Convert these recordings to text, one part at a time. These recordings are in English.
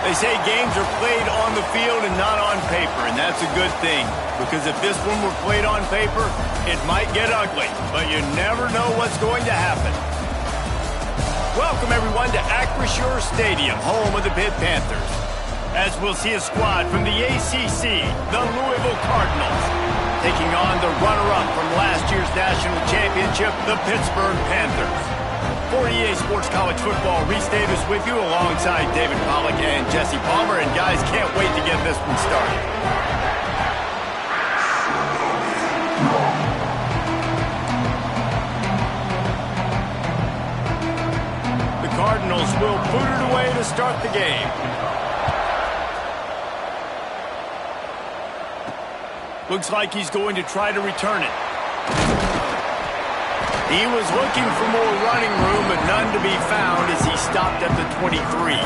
They say games are played on the field and not on paper, and that's a good thing. Because if this one were played on paper, it might get ugly, but you never know what's going to happen. Welcome, everyone, to Acrisure Stadium, home of the Pitt Panthers. As we'll see a squad from the ACC, the Louisville Cardinals, taking on the runner-up from last year's national championship, the Pittsburgh Panthers. For EA Sports College Football, Reese Davis with you alongside David Pollack and Jesse Palmer. And guys, can't wait to get this one started. The Cardinals will boot it away to start the game. Looks like he's going to try to return it. He was looking for more running room, but none to be found as he stopped at the 23.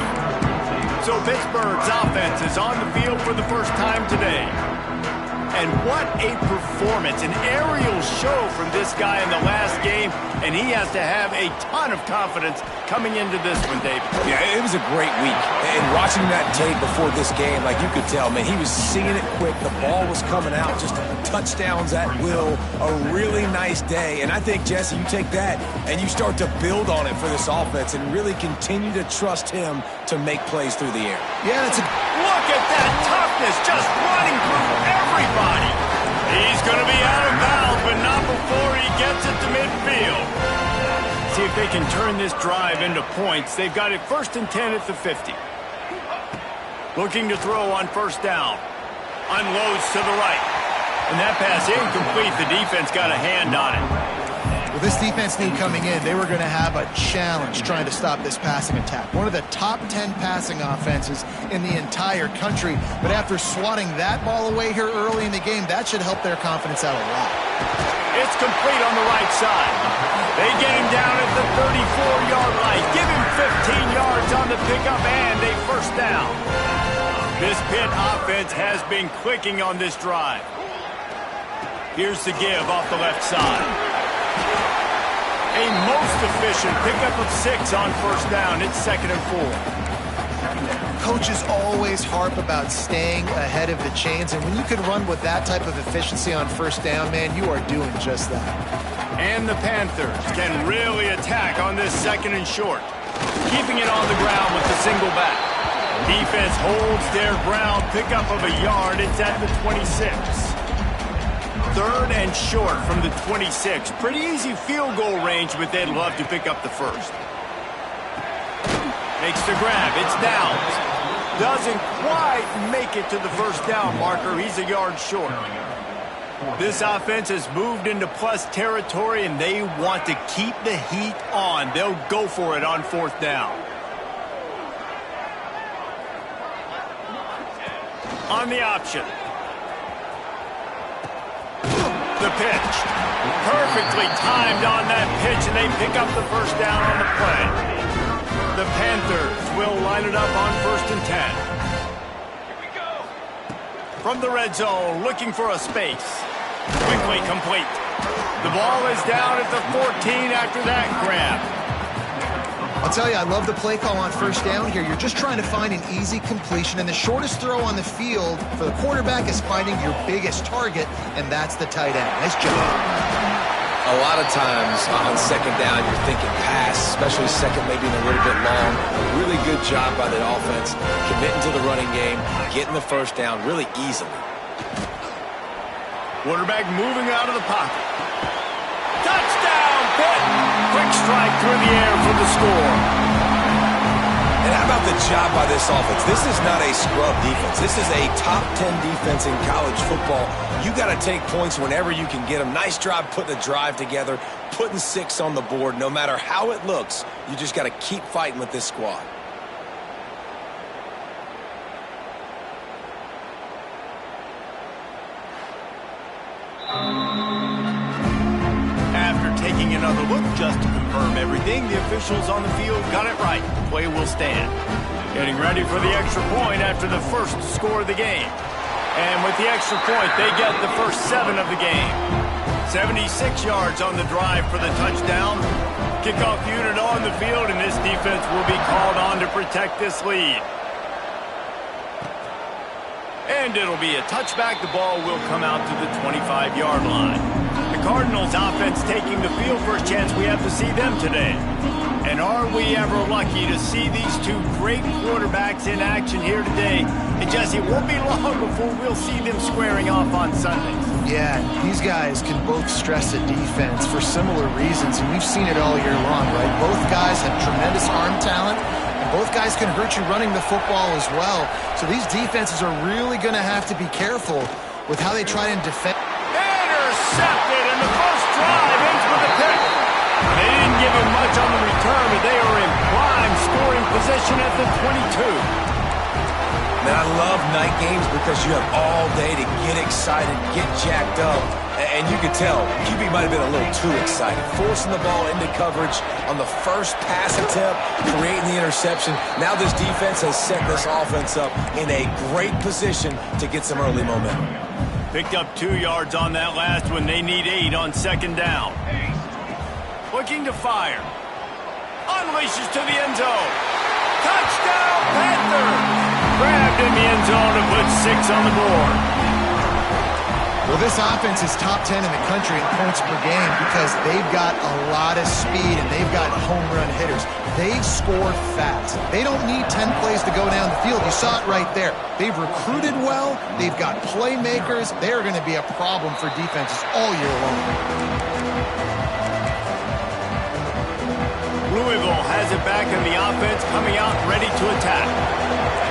So Pittsburgh's offense is on the field for the first time today. And what a performance, an aerial show from this guy in the last game, and he has to have a ton of confidence coming into this one, David. Yeah, it was a great week. And watching that tape before this game, like you could tell, man, he was seeing it quick. The ball was coming out, just touchdowns at will. A really nice day. And I think, Jesse, you take that and you start to build on it for this offense and really continue to trust him to make plays through the air. Yeah, that's a... Look at that toughness, just running through everybody. He's going to be out of bounds, but not before he gets it to midfield. See if they can turn this drive into points. They've got it 1st and 10 at the 50. Looking to throw on first down. Unloads to the right. And that pass incomplete. The defense got a hand on it. Well, this defense knew coming in they were going to have a challenge trying to stop this passing attack. One of the top 10 passing offenses in the entire country. But after swatting that ball away here early in the game, that should help their confidence out a lot. It's complete on the right side. They get him down at the 34-yard line. Give him 15 yards on the pickup and a first down. This Pitt offense has been clicking on this drive. Here's the give off the left side. A most efficient pickup of 6 on first down. It's 2nd and 4. Coaches always harp about staying ahead of the chains, and when you can run with that type of efficiency on first down, man, you are doing just that. And the Panthers can really attack on this 2nd and short, keeping it on the ground with the single back. Defense holds their ground, pickup of a yard. It's at the 26. 3rd and short from the 26. Pretty easy field goal range, but they'd love to pick up the first. Makes the grab. It's down. Doesn't quite make it to the first down marker. He's a yard short. This offense has moved into plus territory, and they want to keep the heat on. They'll go for it on 4th down. On the option. The pitch. Perfectly timed on that pitch, and they pick up the first down on the play. The Panthers will line it up on 1st and 10. Here we go. From the red zone, looking for a space. Quickly complete. The ball is down at the 14 after that grab. I'll tell you, I love the play call on first down here. You're just trying to find an easy completion, and the shortest throw on the field for the quarterback is finding your biggest target, and that's the tight end. Nice job. A lot of times on 2nd down, you're thinking pass, especially 2nd, maybe a little bit long. Really good job by the offense, committing to the running game, getting the first down really easily. Quarterback moving out of the pocket. Touchdown, Pitt! Quick strike through the air for the score. And how about the job by this offense? This is not a scrub defense. This is a top 10 defense in college football. You got to take points whenever you can get them. Nice job putting the drive together, putting 6 on the board. No matter how it looks, you just got to keep fighting with this squad. Taking another look just to confirm everything, the officials on the field got it right. Play will stand. Getting ready for the extra point after the first score of the game. And with the extra point, they get the first 7 of the game. 76 yards on the drive for the touchdown. Kickoff unit on the field, and this defense will be called on to protect this lead. And it'll be a touchback. The ball will come out to the 25-yard line. The Cardinals offense taking the field. First chance we have to see them today. And are we ever lucky to see these two great quarterbacks in action here today. And Jesse, it won't be long before we'll see them squaring off on Sundays. Yeah, these guys can both stress a defense for similar reasons, and we've seen it all year long, right? Both guys have tremendous arm talent, and both guys can hurt you running the football as well. So these defenses are really going to have to be careful with how they try and defend. Intercepted, and the first drive ends with a pick. They didn't give him much on the return, but they are in prime scoring position at the 22. Man, I love night games because you have all day to get excited, get jacked up, and you can tell QB might have been a little too excited. Forcing the ball into coverage on the first pass attempt, creating the interception. Now this defense has set this offense up in a great position to get some early momentum. Picked up 2 yards on that last one. They need 8 on second down. Looking to fire. Unleashes to the end zone. Touchdown, Panthers! Grabbed in the end zone and put 6 on the board. Well, this offense is top 10 in the country in points per game because they've got a lot of speed and they've got home run hitters. They score fast. They don't need 10 plays to go down the field. You saw it right there. They've recruited well. They've got playmakers. They are going to be a problem for defenses all year long. Louisville has it back in the offense, coming out ready to attack.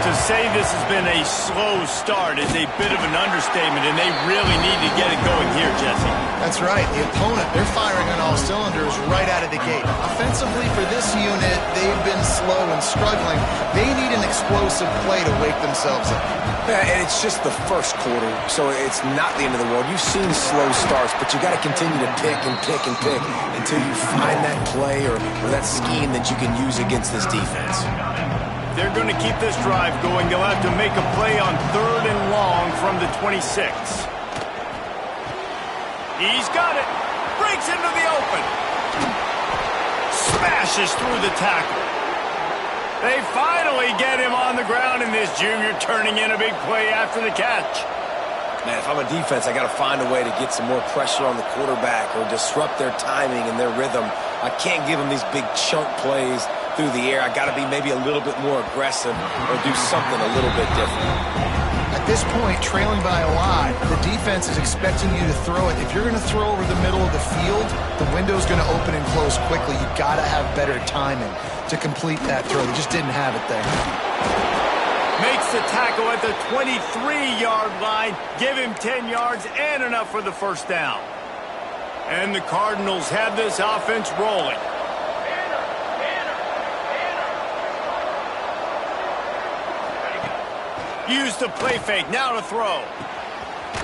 To say this has been a slow start is a bit of an understatement, and they really need to get it going here, Jesse. That's right. The opponent, they're firing on all cylinders right out of the gate. Offensively for this unit, they've been slow and struggling. They need an explosive play to wake themselves up. Yeah, and it's just the first quarter, so it's not the end of the world. You've seen slow starts, but you got to continue to pick and pick and pick until you find that play or that scheme that you can use against this defense. They're going to keep this drive going. They'll have to make a play on 3rd and long from the 26. He's got it. Breaks into the open. Smashes through the tackle. They finally get him on the ground, and this junior turning in a big play after the catch. Man, if I'm a defense, I got to find a way to get some more pressure on the quarterback or disrupt their timing and their rhythm. I can't give them these big chunk plays through the air. I got to be maybe a little bit more aggressive or do something a little bit different. At this point, trailing by a lot, the defense is expecting you to throw it. If you're going to throw over the middle of the field, the window's going to open and close quickly. You got to have better timing to complete that throw. They just didn't have it there. Makes the tackle at the 23-yard line. Give him 10 yards and enough for the first down. And the Cardinals have this offense rolling. Use the play fake. Now to throw.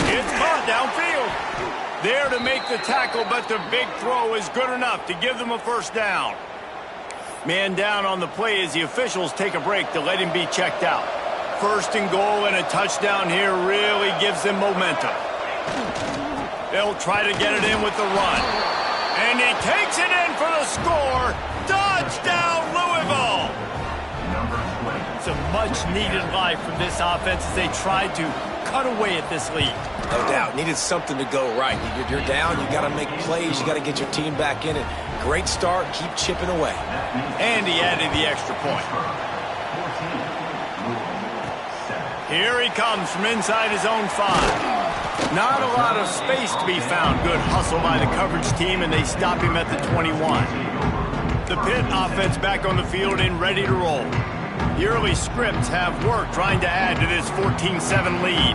It's caught downfield. There to make the tackle, but the big throw is good enough to give them a first down. Man down on the play as the officials take a break to let him be checked out. 1st and goal and a touchdown here really gives them momentum. They'll try to get it in with the run. And he takes it in for the score. Touchdown, Louisville! It's a much-needed life from this offense as they tried to cut away at this lead. No doubt. Needed something to go right. You're down. You got to make plays. You got to get your team back in it. Great start. Keep chipping away. And he added the extra point. Here he comes from inside his own 5. Not a lot of space to be found. Good hustle by the coverage team, and they stop him at the 21. The Pitt offense back on the field and ready to roll. The early scripts have worked trying to add to this 14-7 lead.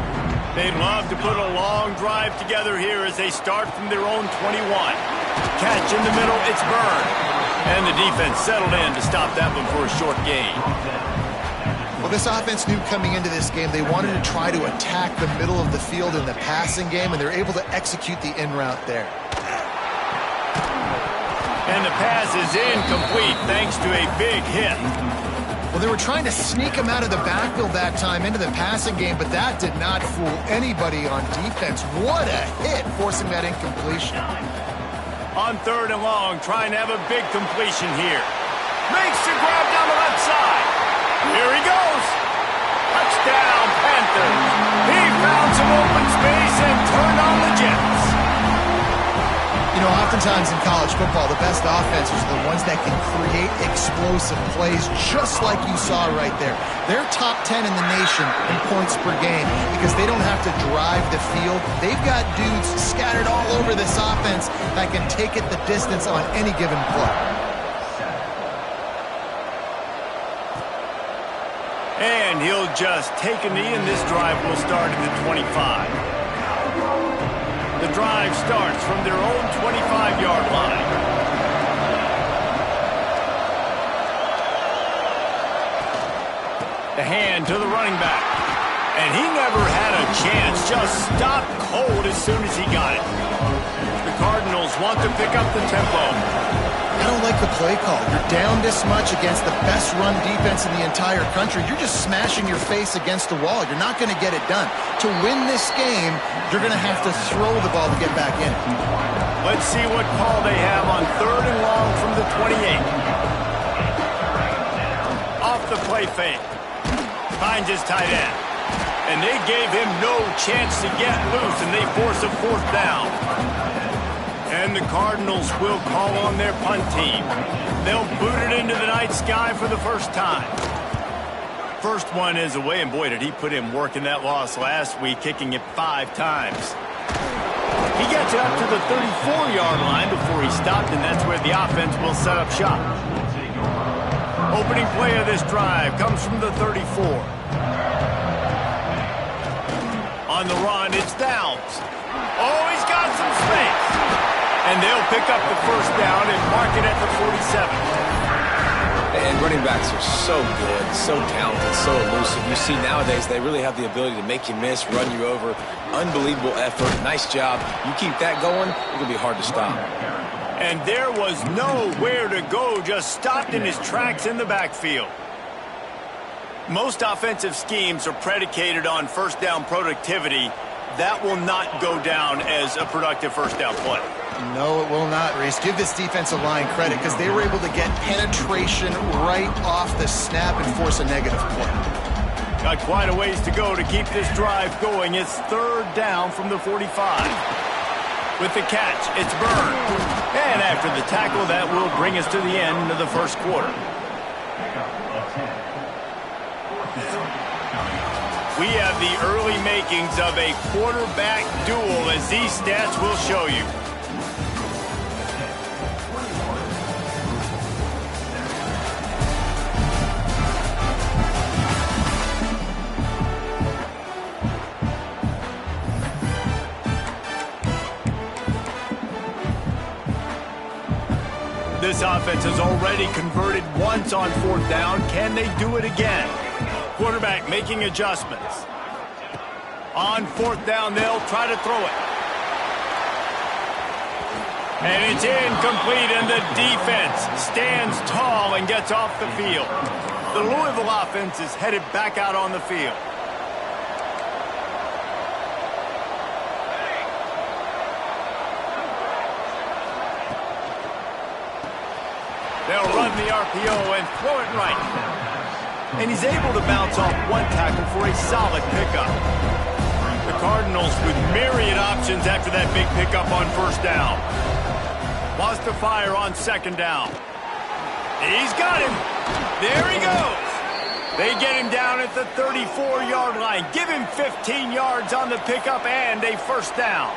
They'd love to put a long drive together here as they start from their own 21. Catch in the middle, it's Byrne. And the defense settled in to stop that one for a short gain. Well, this offense knew coming into this game they wanted to try to attack the middle of the field in the passing game, and they're able to execute the in route there. And the pass is incomplete thanks to a big hit. Well, they were trying to sneak him out of the backfield that time into the passing game, but that did not fool anybody on defense. What a hit, forcing that incompletion. On 3rd and long, trying to have a big completion here. Makes the grab down the left side. Here he goes. Touchdown, Panthers. Oftentimes in college football, the best offenses are the ones that can create explosive plays, just like you saw right there. They're top 10 in the nation in points per game because they don't have to drive the field. They've got dudes scattered all over this offense that can take it the distance on any given play. And he'll just take a knee, and this drive will start at the 25. The drive starts from their own 25-yard line. The hand to the running back. And he never had a chance. Just stopped cold as soon as he got it. The Cardinals want to pick up the tempo. I don't like the play call. You're down this much against the best run defense in the entire country. You're just smashing your face against the wall. You're not going to get it done. To win this game, you're going to have to throw the ball to get back in. Let's see what call they have on 3rd and long from the 28. Off the play fake. Finds his tight end. And they gave him no chance to get loose, and they force a 4th down. And the Cardinals will call on their punt team. They'll boot it into the night sky for the first time. First one is away, and boy, did he put in work in that loss last week, kicking it 5 times. He gets it up to the 34-yard line before he stopped, and that's where the offense will set up shop. Opening play of this drive comes from the 34. On the run, it's Downs. Oh, he's got some space. And they'll pick up the 1st down and mark it at the 47. And running backs are so good, so talented, so elusive. You see nowadays they really have the ability to make you miss, run you over. Unbelievable effort. Nice job. You keep that going, it'll be hard to stop. And there was nowhere to go, just stopped in his tracks in the backfield. Most offensive schemes are predicated on 1st down productivity. That will not go down as a productive 1st down play. No, it will not, Reese. Give this defensive line credit because they were able to get penetration right off the snap and force a negative play. Got quite a ways to go to keep this drive going. It's 3rd down from the 45. With the catch, it's Byrne. And after the tackle, that will bring us to the end of the 1st quarter. We have the early makings of a quarterback duel, as these stats will show you. This offense has already converted once on 4th down. Can they do it again? Quarterback making adjustments. On 4th down, they'll try to throw it. And it's incomplete, and the defense stands tall and gets off the field. The Louisville offense is headed back out on the field. They'll run the RPO and throw it right. And he's able to bounce off one tackle for a solid pickup. The Cardinals with myriad options after that big pickup on 1st down. Wants to fire on 2nd down. He's got him. There he goes. They get him down at the 34-yard line. Give him 15 yards on the pickup and a 1st down.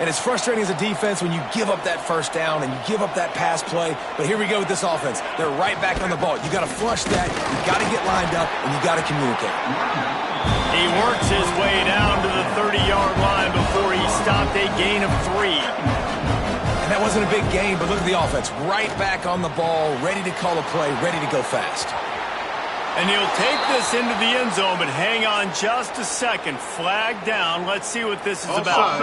And it's frustrating as a defense when you give up that 1st down and you give up that pass play. But here we go with this offense. They're right back on the ball. You got to flush that. You got to get lined up, and you got to communicate. He works his way down to the 30-yard line before he stopped a gain of 3. And that wasn't a big gain, but look at the offense. Right back on the ball, ready to call a play, ready to go fast. And he'll take this into the end zone, but hang on just a second. Flag down. Let's see what this is about.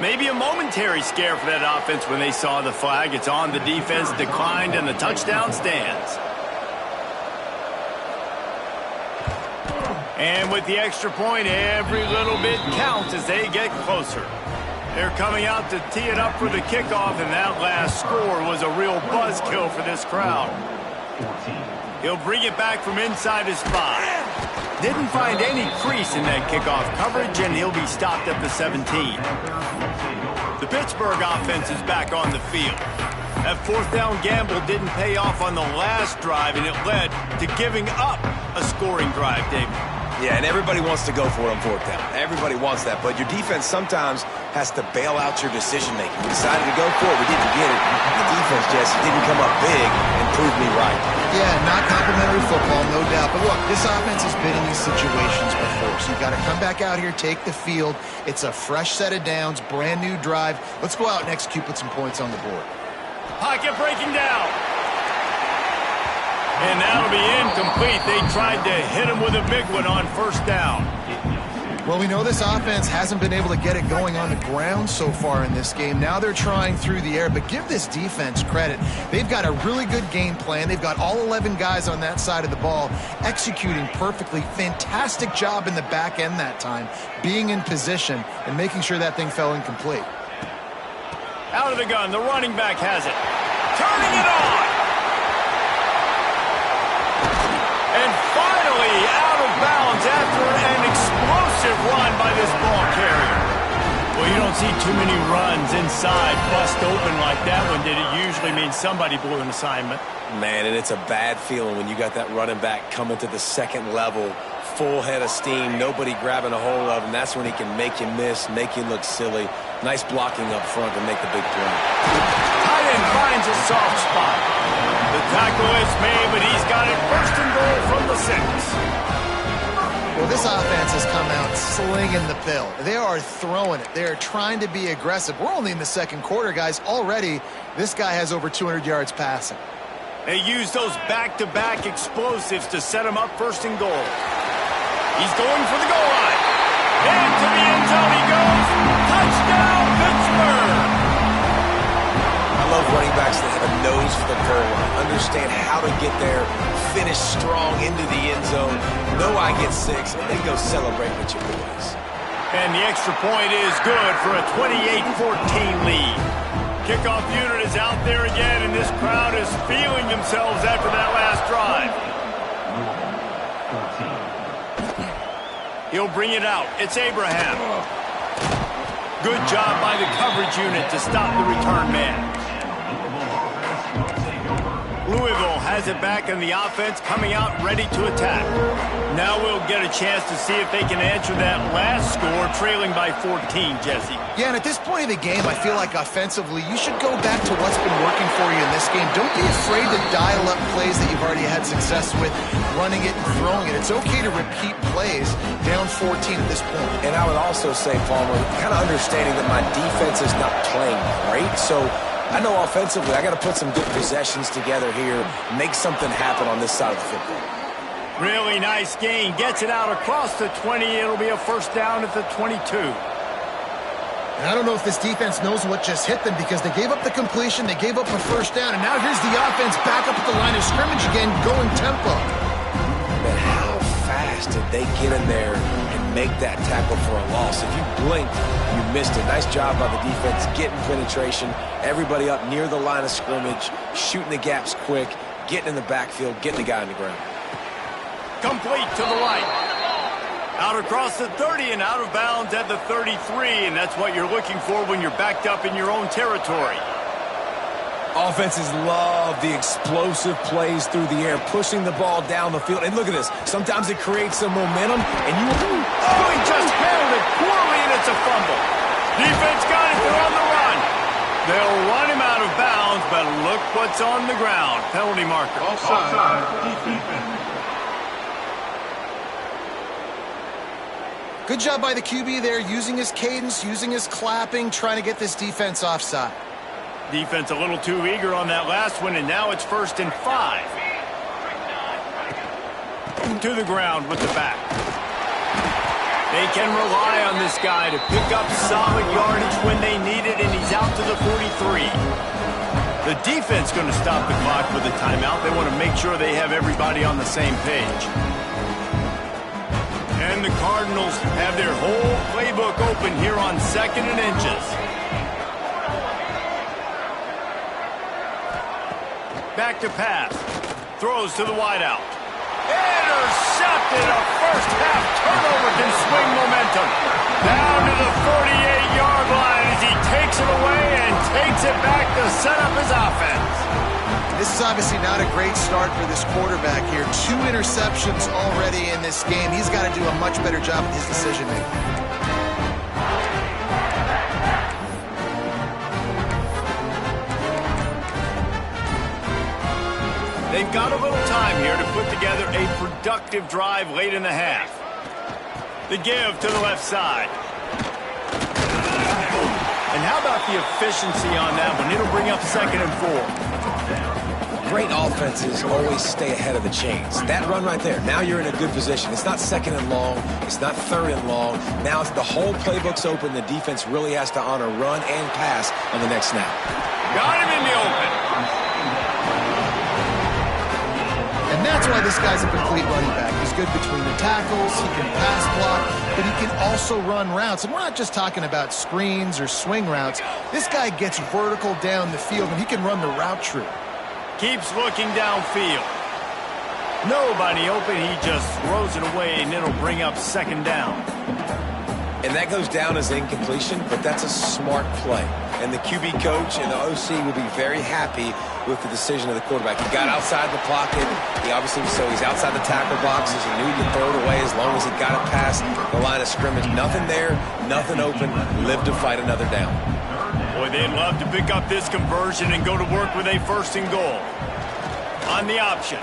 Maybe a momentary scare for that offense when they saw the flag. It's on, the defense declined, and the touchdown stands. And with the extra point, every little bit counts as they get closer. They're coming out to tee it up for the kickoff, and that last score was a real buzzkill for this crowd. He'll bring it back from inside his 5. Didn't find any crease in that kickoff coverage, and he'll be stopped at the 17. The Pittsburgh offense is back on the field. That fourth down gamble didn't pay off on the last drive, and it led to giving up a scoring drive, David. Yeah, and everybody wants to go for it on fourth down. Everybody wants that, but your defense sometimes has to bail out your decision-making. We decided to go for it. We didn't get it. The defense, Jesse, didn't come up big and prove me right. Yeah, not complimentary football, no doubt. But look, this offense has been in these situations before, so you got to come back out here, take the field. It's a fresh set of downs, brand new drive. Let's go out and execute, put some points on the board. Pocket breaking down. And that'll be incomplete. They tried to hit him with a big one on first down. Well, we know this offense hasn't been able to get it going on the ground so far in this game. Now they're trying through the air, but give this defense credit. They've got a really good game plan. They've got all 11 guys on that side of the ball executing perfectly. Fantastic job in the back end that time, being in position and making sure that thing fell incomplete. Out of the gun, the running back has it. Turning it on. And finally out of bounds after an explosive run by this ball carrier. Well, you don't see too many runs inside bust open like that one did. It usually means somebody blew an assignment. Man, and it's a bad feeling when you got that running back coming to the second level, full head of steam, nobody grabbing a hold of him. That's when he can make you miss, make you look silly. Nice blocking up front to make the big play. Tight end finds a soft spot. The tackle is made, but he's got it first and goal from the 6. Well, this offense has come out slinging the pill. They are throwing it. They are trying to be aggressive. We're only in the second quarter, guys. Already, this guy has over 200 yards passing. They use those back-to-back explosives to set him up first and goal. He's going for the goal line. Into the end zone he goes. Touchdown, Pittsburgh! I love running backs that have a nose for the goal line, understand how to get there, finish strong into the end zone, know I get 6, and then go celebrate with your boys. And the extra point is good for a 28-14 lead. Kickoff unit is out there again, and this crowd is feeling themselves after that last drive. He'll bring it out. It's Abraham. Good job by the coverage unit to stop the return man. Louisville has it back in the offense, coming out ready to attack. Now we'll get a chance to see if they can answer that last score, trailing by 14, Jesse. Yeah, and at this point of the game, I feel like offensively, you should go back to what's been working for you in this game. Don't be afraid to dial up plays that you've already had success with, running it and throwing it. It's okay to repeat plays down 14 at this point. And I would also say, Palmer, kind of understanding that my defense is not playing great, so I know offensively I got to put some good possessions together here, make something happen on this side of the football. Really nice gain. Gets it out across the 20. It'll be a first down at the 22. And I don't know if this defense knows what just hit them because they gave up the completion, they gave up a first down, and now here's the offense back up at the line of scrimmage again, going tempo. Man, how fast did they get in there and make that tackle for a loss? If you blinked, you missed it. Nice job by the defense, getting penetration, everybody up near the line of scrimmage, shooting the gaps quick, getting in the backfield, getting the guy on the ground. Complete to the right. Out across the 30 and out of bounds at the 33, and that's what you're looking for when you're backed up in your own territory. Offenses love the explosive plays through the air, pushing the ball down the field. And look at this. Sometimes it creates some momentum, and you... Oh, he just handled it poorly, and it's a fumble. Defense got it. They're on the run. They'll run him out of bounds, but look what's on the ground. Penalty marker. Offside. Good job by the QB there, using his cadence, using his clapping, trying to get this defense offside. Defense a little too eager on that last one, and now it's 1st and 5. To the ground with the back. They can rely on this guy to pick up solid yardage when they need it, and he's out to the 43. The defense going to stop the clock with a timeout. They want to make sure they have everybody on the same page. And the Cardinals have their whole playbook open here on 2nd and inches. Back to pass. Throws to the wideout. Intercepted. A first-half turnover can swing momentum. Down to the 48-yard line as he takes it away and takes it back to set up his offense. This is obviously not a great start for this quarterback here. 2 interceptions already in this game. He's got to do a much better job with his decision-making. They've got a little time here to put together a productive drive late in the half. The give to the left side. And how about the efficiency on that one? It'll bring up 2nd and 4. Great offenses always stay ahead of the chains. That run right there, now you're in a good position. It's not 2nd and long. It's not 3rd and long. Now the whole playbook's open. The defense really has to honor run and pass on the next snap. Got him in the open. And that's why this guy's a complete running back. He's good between the tackles, he can pass block, but he can also run routes. And we're not just talking about screens or swing routes. This guy gets vertical down the field, and he can run the route tree. Keeps looking downfield. Nobody open, he just throws it away, and it'll bring up 2nd down. And that goes down as incompletion, but that's a smart play. And the QB coach and the OC will be very happy with the decision of the quarterback. He got outside the pocket. He obviously, so he's outside the tackle boxes. He knew he could throw it away as long as he got it past the line of scrimmage. Nothing there, nothing open. Live to fight another down. Boy, they'd love to pick up this conversion and go to work with a 1st and goal. On the option.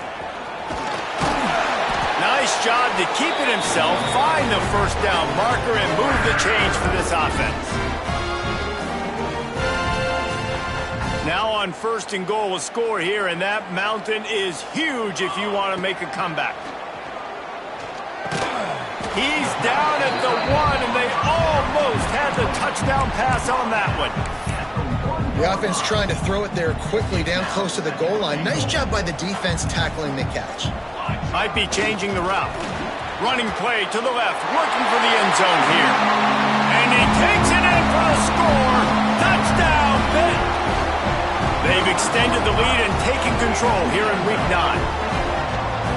Nice job to keep it himself, find the 1st down marker, and move the change for this offense. Now on 1st and goal, a score here, and that mountain is huge if you want to make a comeback. He's down at the 1, and they almost had the touchdown pass on that one. The offense trying to throw it there quickly down close to the goal line. Nice job by the defense tackling the catch. Might be changing the route. Running play to the left, looking for the end zone here. And he takes it in for a score. Touchdown, Pitt. They've extended the lead and taken control here in Week 9.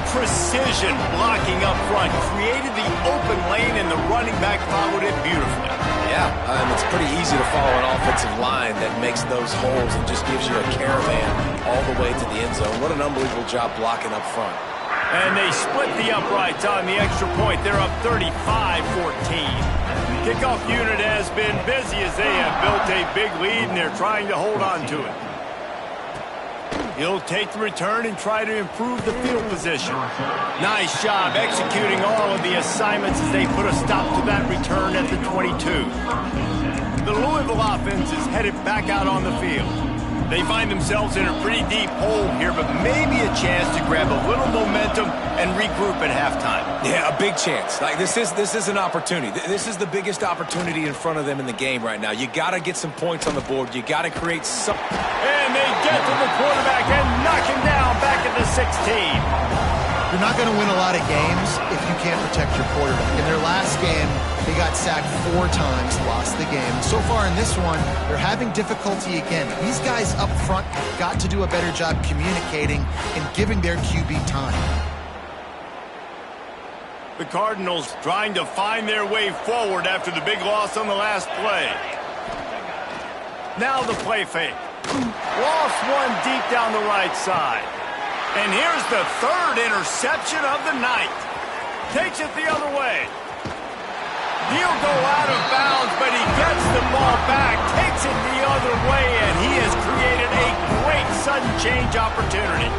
Precision blocking up front, created the open lane, and the running back followed it beautifully. Yeah, it's pretty easy to follow an offensive line that makes those holes and just gives you a caravan all the way to the end zone. What an unbelievable job blocking up front. And they split the uprights on the extra point. They're up 35-14. Kickoff unit has been busy as they have built a big lead, and they're trying to hold on to it. He'll take the return and try to improve the field position. Nice job executing all of the assignments as they put a stop to that return at the 22. The Louisville offense is headed back out on the field. They find themselves in a pretty deep hole here, but maybe a chance to grab a little momentum and regroup at halftime. Yeah, a big chance. Like this is an opportunity. This is the biggest opportunity in front of them in the game right now. You got to get some points on the board. You got to create some. And they get to the quarterback and knock him down back at the 16. You're not going to win a lot of games if you can't protect your quarterback. In their last game, they got sacked 4 times, lost the game. So far in this one, they're having difficulty again. These guys up front have got to do a better job communicating and giving their QB time. The Cardinals trying to find their way forward after the big loss on the last play. Now the play fake. Lost one deep down the right side. And here's the 3rd interception of the night. Takes it the other way. He'll go out of bounds, but he gets the ball back, takes it the other way, and he has created a great sudden change opportunity.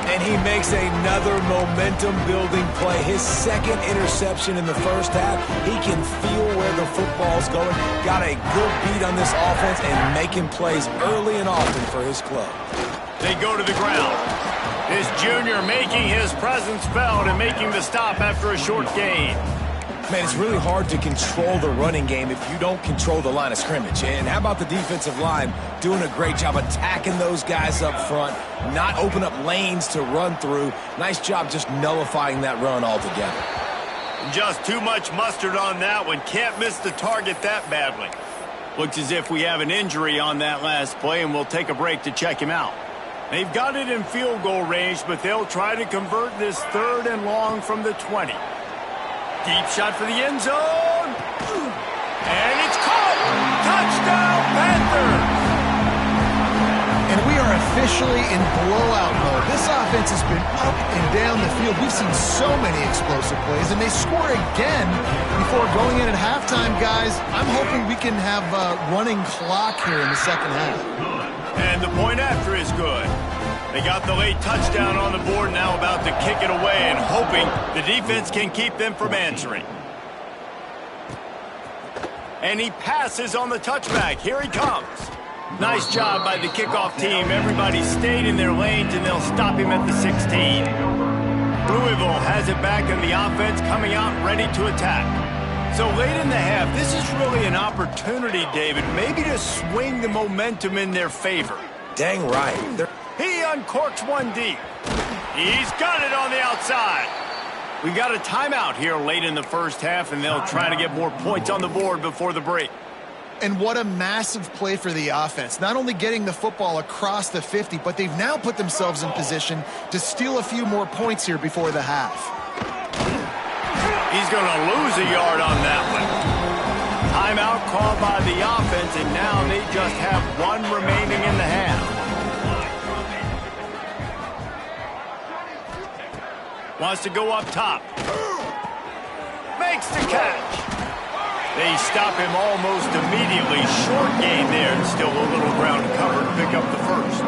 And he makes another momentum-building play. His 2nd interception in the first half. He can feel where the football's going. Got a good beat on this offense and making plays early and often for his club. They go to the ground. This junior making his presence felt and making the stop after a short gain. Man, it's really hard to control the running game if you don't control the line of scrimmage. And how about the defensive line doing a great job attacking those guys up front, not open up lanes to run through. Nice job just nullifying that run altogether. Just too much mustard on that one. Can't miss the target that badly. Looks as if we have an injury on that last play, and we'll take a break to check him out. They've got it in field goal range, but they'll try to convert this 3rd and long from the 20. Deep shot for the end zone. And it's caught. Touchdown, Panthers. And we are officially in blowout mode. This offense has been up and down the field. We've seen so many explosive plays, and they score again before going in at halftime, guys. I'm hoping we can have a running clock here in the second half. And the point after is good. They got the late touchdown on the board, now about to kick it away and hoping the defense can keep them from answering. And he passes on the touchback. Here he comes. Nice job by the kickoff team. Everybody stayed in their lanes, and they'll stop him at the 16. Louisville has it back, and the offense coming out ready to attack. So late in the half, this is really an opportunity, David, maybe to swing the momentum in their favor. Dang right. He uncorks one deep. He's got it on the outside. We got a timeout here late in the first half, and they'll try to get more points on the board before the break. And what a massive play for the offense. Not only getting the football across the 50, but they've now put themselves in position to steal a few more points here before the half. He's going to lose a yard on that one. Timeout called by the offense, and now they just have one remaining in the half. Wants to go up top. Makes the catch. They stop him almost immediately. Short gain there, and still a little ground cover to pick up the first.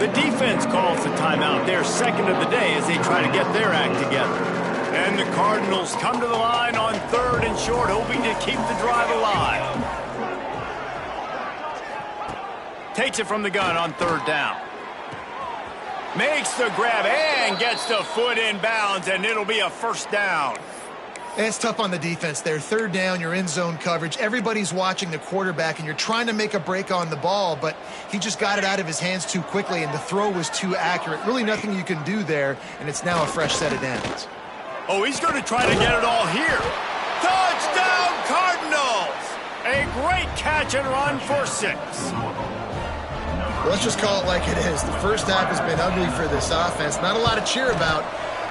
The defense calls the timeout, their second of the day, as they try to get their act together. And the Cardinals come to the line on 3rd and short, hoping to keep the drive alive. Takes it from the gun on 3rd down. Makes the grab and gets the foot in bounds, and it'll be a first down. It's tough on the defense there. 3rd down, you're in zone coverage. Everybody's watching the quarterback, and you're trying to make a break on the ball, but he just got it out of his hands too quickly, and the throw was too accurate. Really nothing you can do there, and it's now a fresh set of downs. Oh, he's going to try to get it all here. Touchdown, Cardinals! A great catch and run for 6. Let's just call it like it is. The first half has been ugly for this offense. Not a lot to cheer about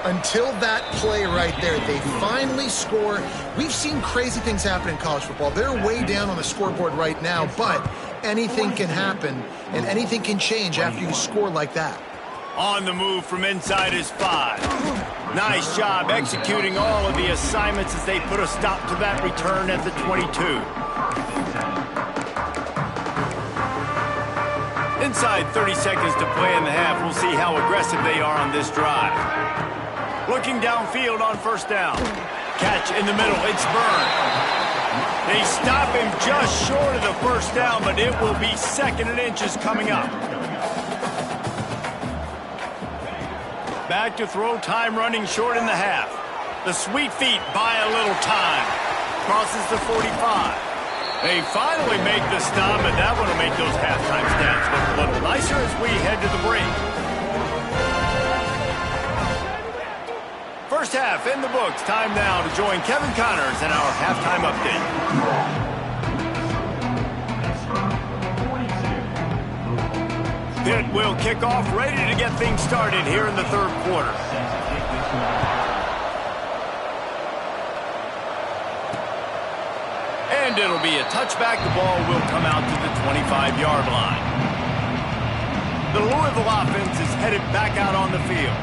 until that play right there. They finally score. We've seen crazy things happen in college football. They're way down on the scoreboard right now, but anything can happen, and anything can change after you score like that. On the move from inside his 5. Nice job executing all of the assignments as they put a stop to that return at the 22. Inside 30 seconds to play in the half. We'll see how aggressive they are on this drive. Looking downfield on 1st down. Catch in the middle. It's Byrne. They stop him just short of the 1st down, but it will be 2nd and inches coming up. Back to throw, time running short in the half. The sweet feet buy a little time. Crosses the 45. They finally make the stop, and that one will make those halftime stats look a little nicer as we head to the break. First half in the books. Time now to join Kevin Connors in our halftime update. Pitt will kick off, ready to get things started here in the 3rd quarter. And it'll be a touchback. The ball will come out to the 25-yard line. The Louisville offense is headed back out on the field.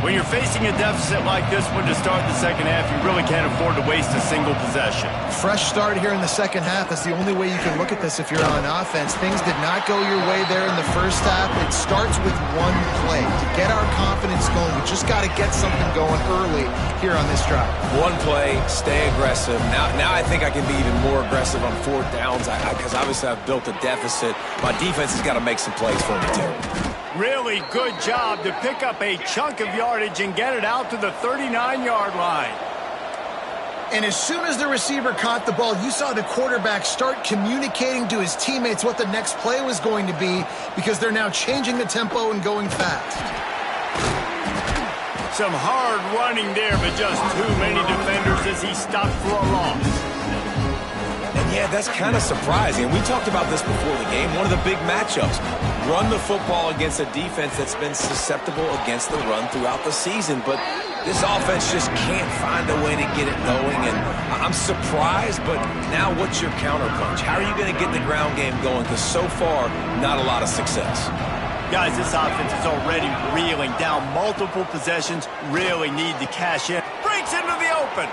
When you're facing a deficit like this one to start the second half, you really can't afford to waste a single possession. Fresh start here in the second half. That's the only way you can look at this if you're on offense. Things did not go your way there in the first half. It starts with one play. To get our confidence going, we just got to get something going early here on this drive. One play, stay aggressive. Now I think I can be even more aggressive on 4th downs because obviously I've built a deficit. My defense has got to make some plays for me too. Really good job to pick up a chunk of yardage and get it out to the 39-yard line. And as soon as the receiver caught the ball, you saw the quarterback start communicating to his teammates what the next play was going to be because they're now changing the tempo and going fast. Some hard running there, but just too many defenders as he stopped for a loss. And Yeah, that's kind of surprising. We talked about this before the game. One of the big matchups. Run the football against a defense that's been susceptible against the run throughout the season. But this offense just can't find a way to get it going. And I'm surprised, but now what's your counterpunch? How are you going to get the ground game going? Because so far, not a lot of success. Guys, this offense is already reeling down multiple possessions. Really need to cash in. Breaks into the open.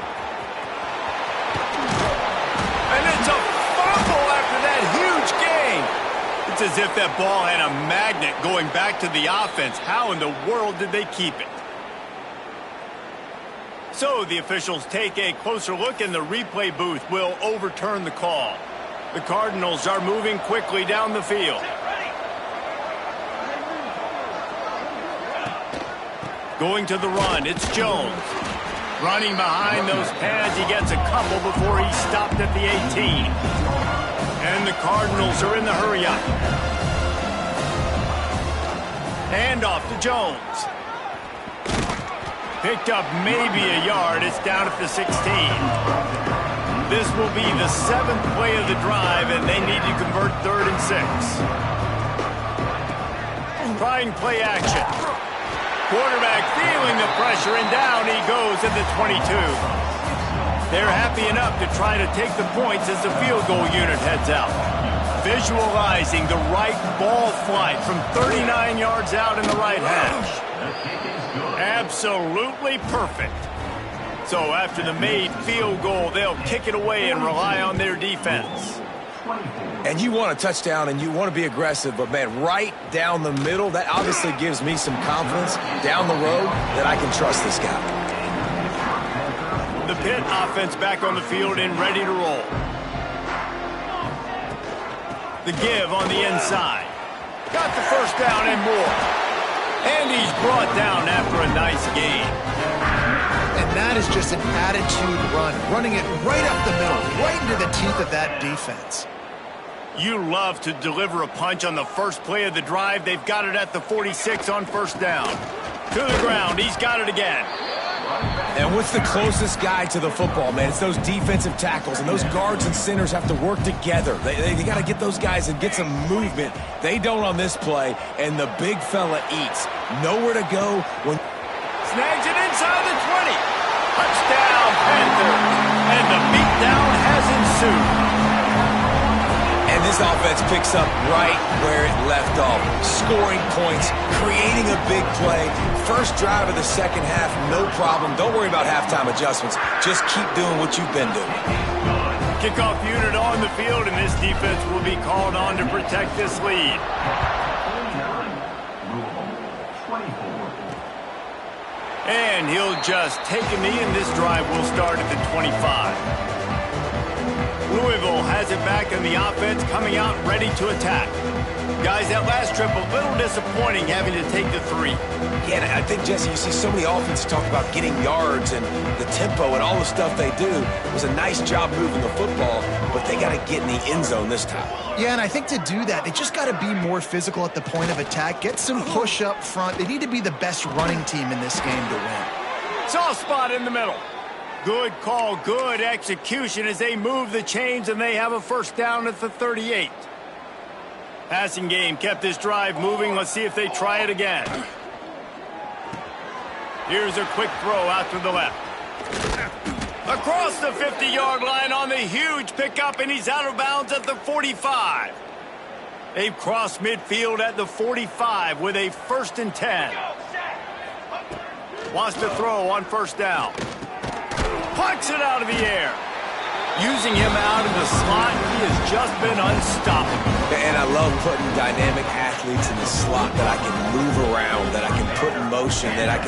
And it's a fumble after that huge gain. It's as if that ball had a magnet going back to the offense. How in the world did they keep it? So the officials take a closer look, and the replay booth will overturn the call. The Cardinals are moving quickly down the field. Going to the run, it's Jones. Running behind those pads, he gets a couple before he's stopped at the 18. And the Cardinals are in the hurry-up. Hand off to Jones. Picked up maybe a yard. It's down at the 16. This will be the 7th play of the drive, and they need to convert 3rd and 6. Trying play action. Quarterback feeling the pressure, and down he goes at the 22. They're happy enough to try to take the points as the field goal unit heads out. Visualizing the right ball flight from 39 yards out in the right hash. Absolutely perfect. So after the made field goal, they'll kick it away and rely on their defense. And you want a touchdown and you want to be aggressive, but, man, right down the middle, that obviously gives me some confidence down the road that I can trust this guy. The Pitt offense back on the field and ready to roll. The give on the inside. Got the first down and more. And he's brought down after a nice gain. And that is just an attitude run, running it right up the middle, right into the teeth of that defense. You love to deliver a punch on the first play of the drive. They've got it at the 46 on first down. To the ground, he's got it again. And what's the closest guy to the football, man? It's those defensive tackles, and those guards and centers have to work together. They got to get those guys and get some movement. They don't on this play, and the big fella eats. Nowhere to go when... Snags it inside the 20. Touchdown, Panthers. And the beatdown has ensued. And this offense picks up right where it left off. Scoring points, creating a big play. First drive of the second half, no problem. Don't worry about halftime adjustments. Just keep doing what you've been doing. Kickoff unit on the field, and this defense will be called on to protect this lead. And he'll just take a knee, and this drive will start at the 25. Louisville has it back in the offense, coming out ready to attack. Guys, that last trip, a little disappointing having to take the 3. Yeah, and I think, Jesse, you see so many offenses talk about getting yards and the tempo and all the stuff they do. It was a nice job moving the football, but they got to get in the end zone this time. Yeah, and I think to do that, they just got to be more physical at the point of attack, get some push up front. They need to be the best running team in this game to win. Soft spot in the middle. Good call, good execution as they move the chains, and they have a first down at the 38. Passing game kept this drive moving. Let's see if they try it again. Here's a quick throw out to the left. Across the 50-yard line on the huge pickup, and he's out of bounds at the 45. They've crossed midfield at the 45 with a 1st and 10. Wants to throw on first down. Pucks it out of the air. Using him out of the slot, he has just been unstoppable. And I love putting dynamic athletes in the slot that I can move around, that I can put in motion, that I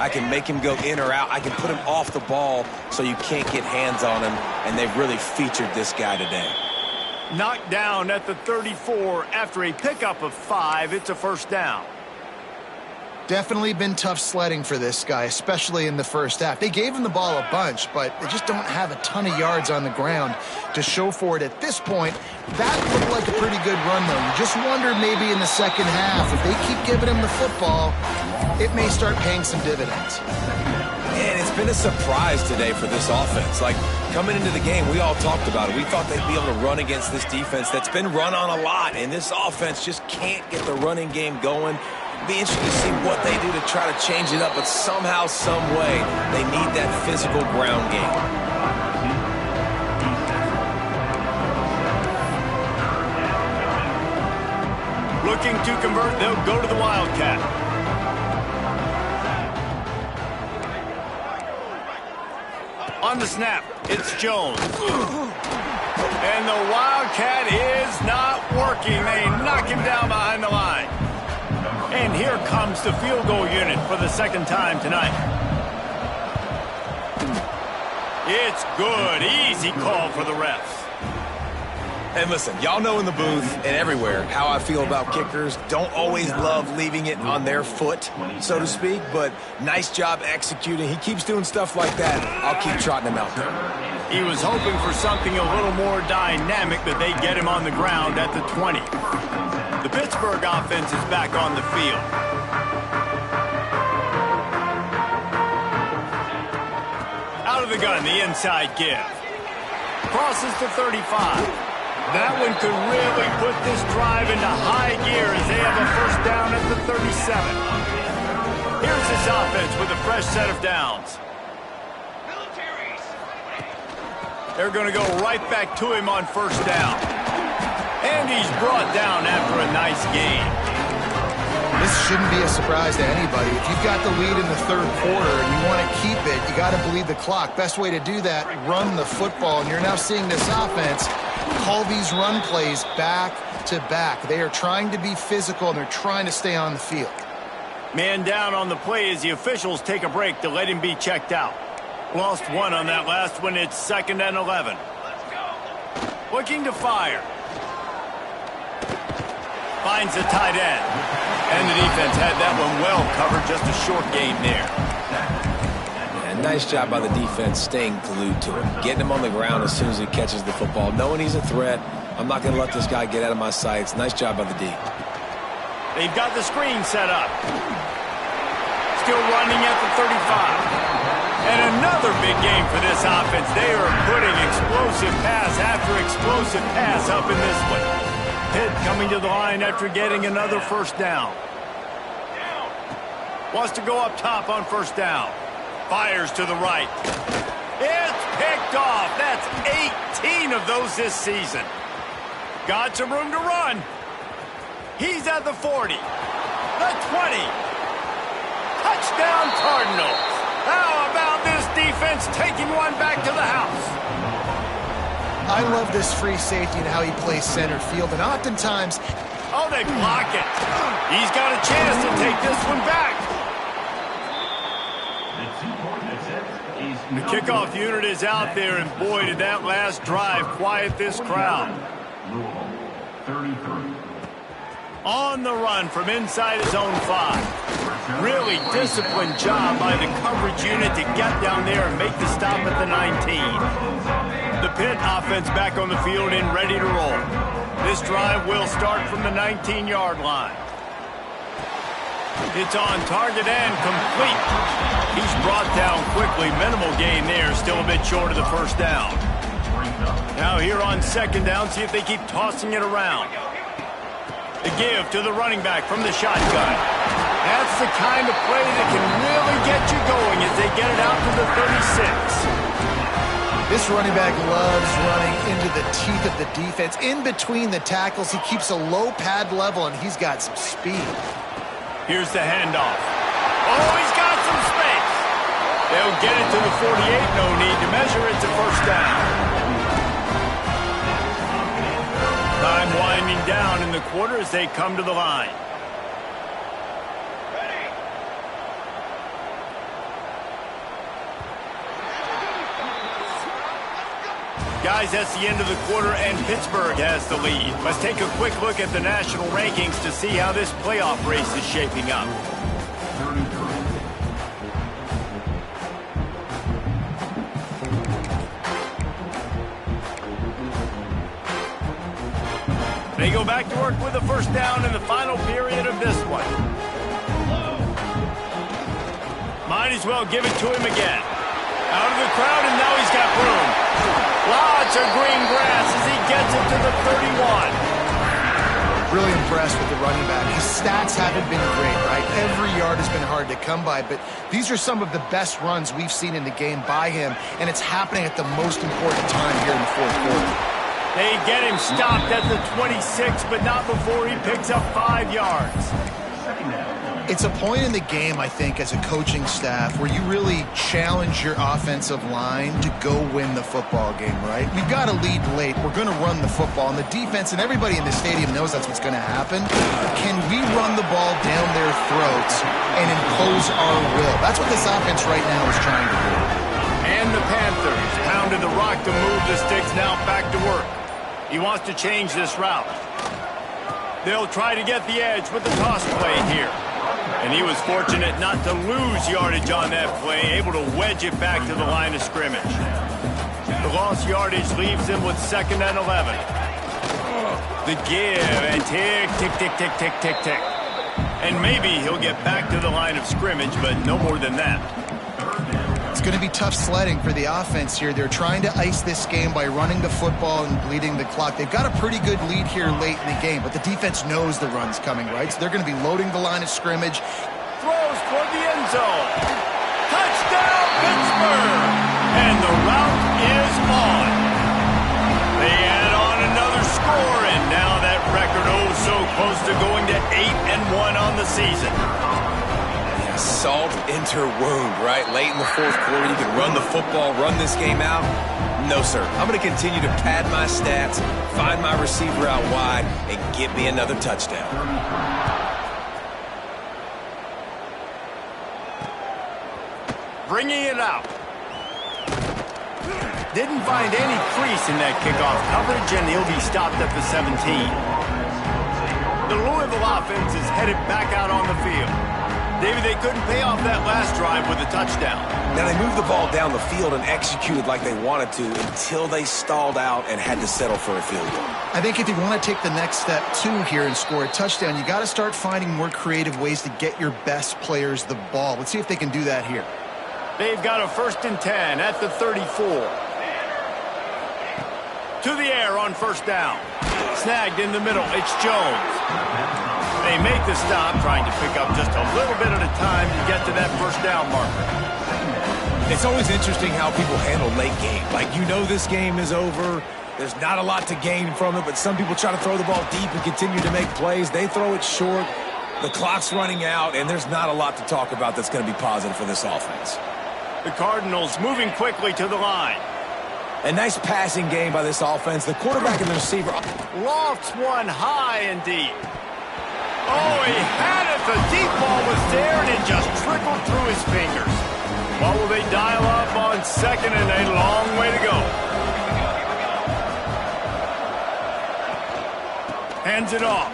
can make him go in or out. I can put him off the ball so you can't get hands on him, and they've really featured this guy today. Knocked down at the 34 after a pickup of 5. It's a first down. Definitely been tough sledding for this guy, especially in the first half. They gave him the ball a bunch, but they just don't have a ton of yards on the ground to show for it at this point. That looked like a pretty good run, though. You just wonder maybe in the second half, if they keep giving him the football, it may start paying some dividends. And it's been a surprise today for this offense. Like, coming into the game, we all talked about it. We thought they'd be able to run against this defense that's been run on a lot, and this offense just can't get the running game going. It'll be interesting to see what they do to try to change it up, but somehow, some way, they need that physical ground game. Looking to convert, they'll go to the Wildcat. On the snap, it's Jones. And the Wildcat is not working. They knock him down behind the line. And here comes the field goal unit for the second time tonight. It's good. Easy call for the refs. And listen, y'all know in the booth and everywhere how I feel about kickers. Don't always love leaving it on their foot, so to speak, but nice job executing. He keeps doing stuff like that. I'll keep trotting him out there. He was hoping for something a little more dynamic, but they get him on the ground at the 20. The Pittsburgh offense is back on the field. Out of the gun, the inside give. Crosses to 35. That one could really put this drive into high gear as they have a first down at the 37. Here's his offense with a fresh set of downs. They're going to go right back to him on first down. And he's brought down after a nice gain. This shouldn't be a surprise to anybody. If you've got the lead in the third quarter and you want to keep it, you got to bleed the clock. Best way to do that, run the football. And you're now seeing this offense call these run plays back to back. They are trying to be physical, and they're trying to stay on the field. Man down on the play as the officials take a break to let him be checked out. Lost one on that last one. It's 2nd and 11. Looking to fire. Finds the tight end. And the defense had that one well covered. Just a short gain there. Nice job by the defense staying glued to him, getting him on the ground as soon as he catches the football, knowing he's a threat. I'm not going to let this guy get out of my sights. Nice job by the D. They've got the screen set up. Still running at the 35. And another big game for this offense. They are putting explosive pass after explosive pass up in this one. Pitt coming to the line after getting another first down. Wants to go up top on first down. Fires to the right. It's picked off. That's 18 of those this season. Got some room to run. He's at the 40. The 20. Touchdown Cardinals. How about this defense taking one back to the house? I love this free safety and how he plays center field. And oftentimes... Oh, they block it. He's got a chance to take this one back. The kickoff unit is out there, and boy, did that last drive quiet this crowd. On the run from inside his own 5. Really disciplined job by the coverage unit to get down there and make the stop at the 19. The Pitt offense back on the field and ready to roll. This drive will start from the 19-yard line. It's on target and complete. He's brought down quickly. Minimal gain there. Still a bit short of the first down. Now here on second down, see if they keep tossing it around. The give to the running back from the shotgun. That's the kind of play that can really get you going as they get it out to the 36. This running back loves running into the teeth of the defense. In between the tackles, he keeps a low pad level, and he's got some speed. Here's the handoff. Oh, he's got some space. They'll get it to the 48. No need to measure. It's a first down. Time winding down in the quarter as they come to the line. Guys, that's the end of the quarter, and Pittsburgh has the lead. Let's take a quick look at the national rankings to see how this playoff race is shaping up. They go back to work with a first down in the final period of this one. Might as well give it to him again. Out of the crowd, and now he's got room. Lots of green grass as he gets it to the 31. Really impressed with the running back. His stats haven't been great, right? Every yard has been hard to come by, but these are some of the best runs we've seen in the game by him, and it's happening at the most important time here in the fourth quarter. They get him stopped at the 26, but not before he picks up 5 yards. It's a point in the game, I think, as a coaching staff where you really challenge your offensive line to go win the football game, right? We've got to lead late. We're going to run the football, and the defense and everybody in the stadium knows that's what's going to happen. Can we run the ball down their throats and impose our will? That's what this offense right now is trying to do. And the Panthers pounded the rock to move the sticks now back to work. He wants to change this route. They'll try to get the edge with the toss play here. And he was fortunate not to lose yardage on that play, able to wedge it back to the line of scrimmage. The lost yardage leaves him with 2nd and 11. The give, and tick, tick, tick, tick, tick, tick, tick. And maybe he'll get back to the line of scrimmage, but no more than that. It's going to be tough sledding for the offense here. They're trying to ice this game by running the football and bleeding the clock. They've got a pretty good lead here late in the game, but the defense knows the run's coming, right? So they're going to be loading the line of scrimmage. Throws toward the end zone. Touchdown, Pittsburgh! And the route is on. They add on another score, and now that record so close to going to 8-1 on the season. Salt into wound, right? Late in the fourth quarter, you can run the football, run this game out. No, sir. I'm going to continue to pad my stats, find my receiver out wide, and get me another touchdown. Bringing it out. Didn't find any crease in that kickoff coverage, and he'll be stopped at the 17. The Louisville offense is headed back out on the field. David, they couldn't pay off that last drive with a touchdown. Now, they moved the ball down the field and executed like they wanted to until they stalled out and had to settle for a field goal. I think if you want to take the next step, too, here and score a touchdown, you got to start finding more creative ways to get your best players the ball. Let's see if they can do that here. They've got a 1st and 10 at the 34. To the air on 1st down. Snagged in the middle. It's Jones. They make the stop, trying to pick up just a little bit at a time to get to that 1st down marker. It's always interesting how people handle late game. Like, you know this game is over. There's not a lot to gain from it, but some people try to throw the ball deep and continue to make plays. They throw it short. The clock's running out, and there's not a lot to talk about that's going to be positive for this offense. The Cardinals moving quickly to the line. A nice passing game by this offense. The quarterback and the receiver. Lofts one high and deep. Oh, he had it. The deep ball was there, and it just trickled through his fingers. What will they dial up on 2nd and a long way to go? Hands it off.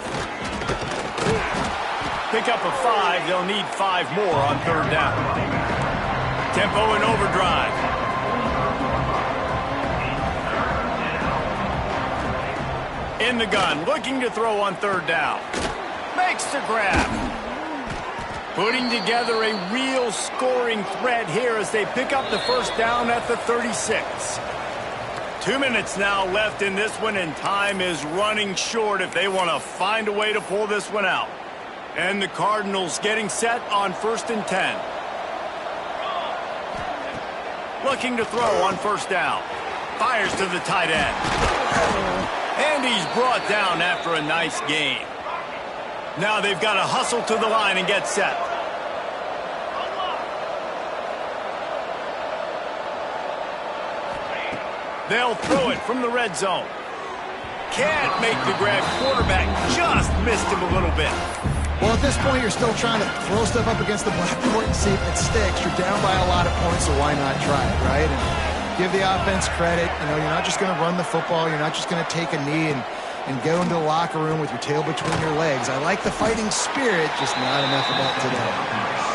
Pick up a 5. They'll need 5 more on 3rd down. Tempo and overdrive. In the gun, looking to throw on 3rd down. Makes the grab. Putting together a real scoring threat here as they pick up the 1st down at the 36. 2 minutes now left in this one, and time is running short if they want to find a way to pull this one out. And the Cardinals getting set on 1st and 10. Looking to throw on 1st down. Fires to the tight end. And he's brought down after a nice game. Now they've got to hustle to the line and get set. They'll throw it from the red zone. Can't make the grab. Quarterback just missed him a little bit. Well, at this point, you're still trying to throw stuff up against the blackboard and see if it sticks. You're down by a lot of points, so why not try it, right? And give the offense credit. You know, you're not just going to run the football. You're not just going to take a knee and go into the locker room with your tail between your legs. I like the fighting spirit, just not enough of that today.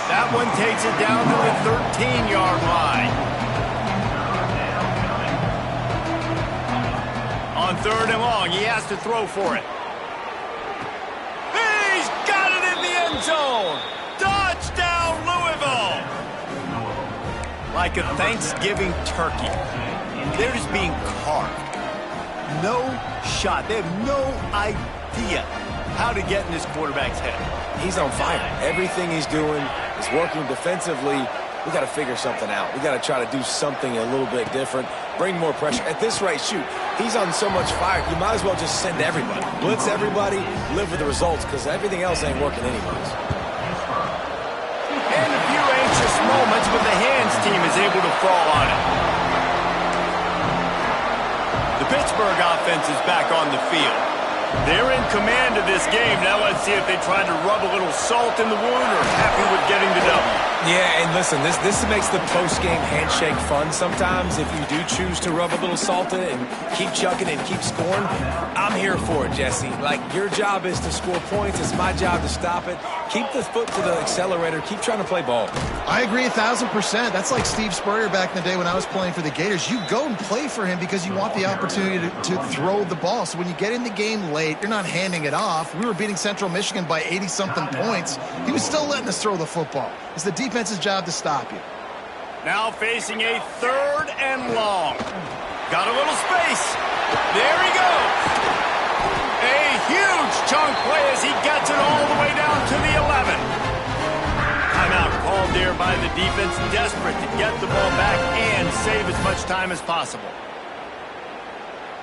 That one takes it down to the 13-yard line. On 3rd and long, he has to throw for it. He's got it in the end zone. Touchdown, Louisville. like a Thanksgiving turkey. They're just being carved. No shot. They have no idea how to get in this quarterback's head. He's on fire. Everything he's doing is working defensively. We got to figure something out. We got to try to do something a little bit different, bring more pressure. At this rate, shoot, he's on so much fire, you might as well just send everybody. Blitz everybody, live with the results, because everything else ain't working anyways. And a few anxious moments, but the hands team is able to fall on it. The Pittsburgh offense is back on the field. They're in command of this game. Now let's see if they try to rub a little salt in the wound or happy with getting the W. Yeah, and listen, this makes the post-game handshake fun sometimes. If you do choose to rub a little salt in it and keep chucking and keep scoring, I'm here for it, Jesse. Like, your job is to score points. It's my job to stop it. Keep the foot to the accelerator. Keep trying to play ball. I agree 1,000%. That's like Steve Spurrier back in the day when I was playing for the Gators. You go and play for him because you want the opportunity to throw the ball. So when you get in the game late, you're not handing it off. We were beating Central Michigan by 80-something points. He was still letting us throw the football. It's the defense's job to stop you. Now facing a 3rd and long. Got a little space. There he goes. A huge chunk play as he gets it all the way down to the 11. Timeout called there by the defense, desperate to get the ball back and save as much time as possible.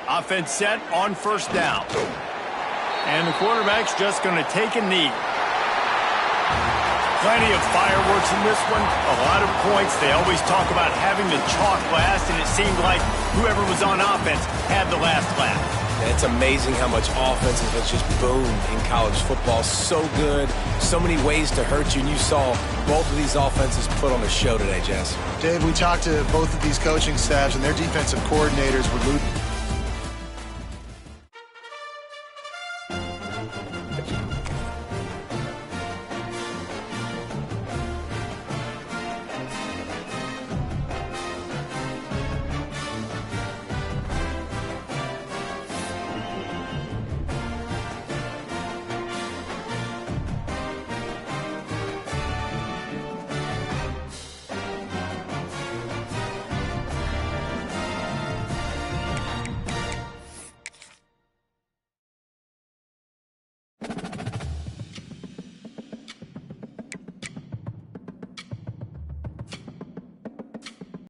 Offense set on 1st down. And the quarterback's just going to take a knee. Plenty of fireworks in this one, a lot of points. They always talk about having the chalk last, and it seemed like whoever was on offense had the last laugh. And it's amazing how much offense has just boomed in college football. So good, so many ways to hurt you, and you saw both of these offenses put on a show today, Jess. Dave, we talked to both of these coaching staffs, and their defensive coordinators were